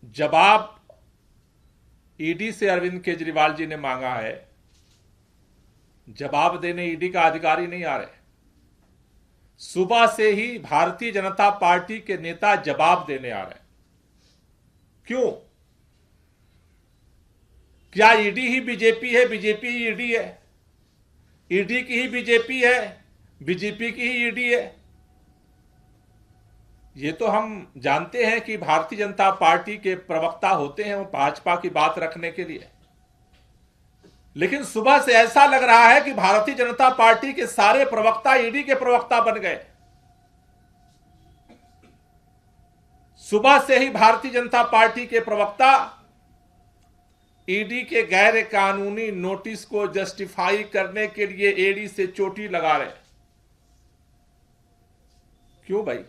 जवाब ईडी से अरविंद केजरीवाल जी ने मांगा है। जवाब देने ईडी का अधिकारी नहीं आ रहे। सुबह से ही भारतीय जनता पार्टी के नेता जवाब देने आ रहे हैं। क्यों? क्या ईडी ही बीजेपी है, बीजेपी ही ईडी है? ईडी की ही बीजेपी है, बीजेपी की ही ईडी है? ये तो हम जानते हैं कि भारतीय जनता पार्टी के प्रवक्ता होते हैं वो भाजपा की बात रखने के लिए, लेकिन सुबह से ऐसा लग रहा है कि भारतीय जनता पार्टी के सारे प्रवक्ता ईडी के प्रवक्ता बन गए। सुबह से ही भारतीय जनता पार्टी के प्रवक्ता ईडी के गैर कानूनी नोटिस को जस्टिफाई करने के लिए एड़ी से चोटी लगा रहे। क्यों भाई?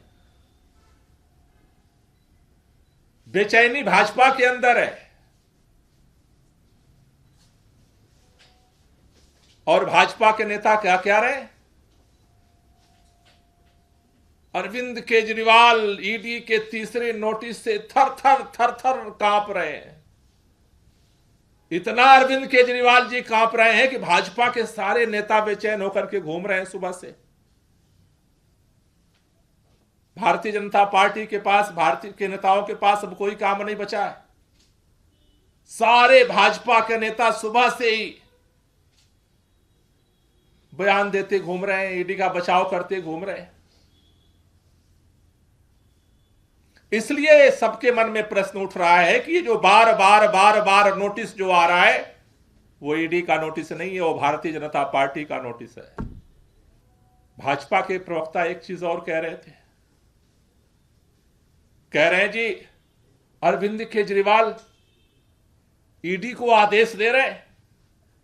बेचैनी भाजपा के अंदर है और भाजपा के नेता क्या कह रहे? अरविंद केजरीवाल ईडी के तीसरे नोटिस से थर थर कांप रहे हैं। इतना अरविंद केजरीवाल जी कांप रहे हैं कि भाजपा के सारे नेता बेचैन होकर के घूम रहे हैं सुबह से। भारतीय जनता पार्टी के पास, भारतीय के नेताओं के पास अब कोई काम नहीं बचा है। सारे भाजपा के नेता सुबह से ही बयान देते घूम रहे हैं, ईडी का बचाव करते घूम रहे हैं। इसलिए सबके मन में प्रश्न उठ रहा है कि ये जो बार बार नोटिस जो आ रहा है वो ईडी का नोटिस नहीं है, वो भारतीय जनता पार्टी का नोटिस है। भाजपा के प्रवक्ता एक चीज और कह रहे थे, कह रहे हैं जी अरविंद केजरीवाल ईडी को आदेश दे रहे हैं।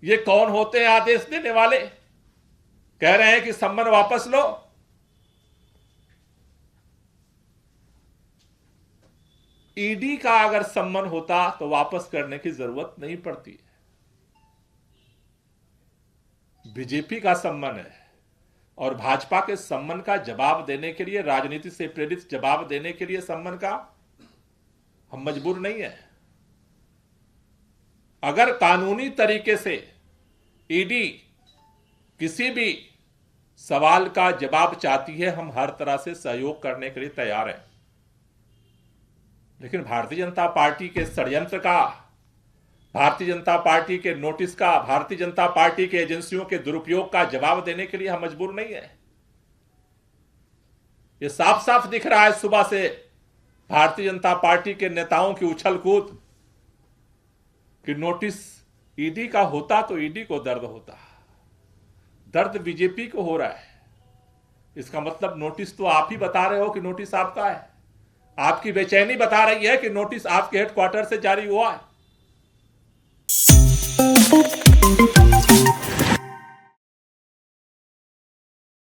ये कौन होते हैं आदेश देने वाले? कह रहे हैं कि सम्मन वापस लो। ईडी का अगर सम्मन होता तो वापस करने की जरूरत नहीं पड़ती है। बीजेपी का सम्मन है और भाजपा के सम्मन का जवाब देने के लिए, राजनीति से प्रेरित जवाब देने के लिए सम्मन का हम मजबूर नहीं है। अगर कानूनी तरीके से ईडी किसी भी सवाल का जवाब चाहती है, हम हर तरह से सहयोग करने के लिए तैयार हैं। लेकिन भारतीय जनता पार्टी के षड्यंत्र का, भारतीय जनता पार्टी के नोटिस का, भारतीय जनता पार्टी के एजेंसियों के दुरुपयोग का जवाब देने के लिए हम मजबूर नहीं है। यह साफ साफ दिख रहा है सुबह से भारतीय जनता पार्टी के नेताओं की उछल कूद कि नोटिस ईडी का होता तो ईडी को दर्द होता, दर्द बीजेपी को हो रहा है। इसका मतलब नोटिस तो आप ही बता रहे हो कि नोटिस आपका है। आपकी बेचैनी बता रही है कि नोटिस आपके हेडक्वार्टर से जारी हुआ है।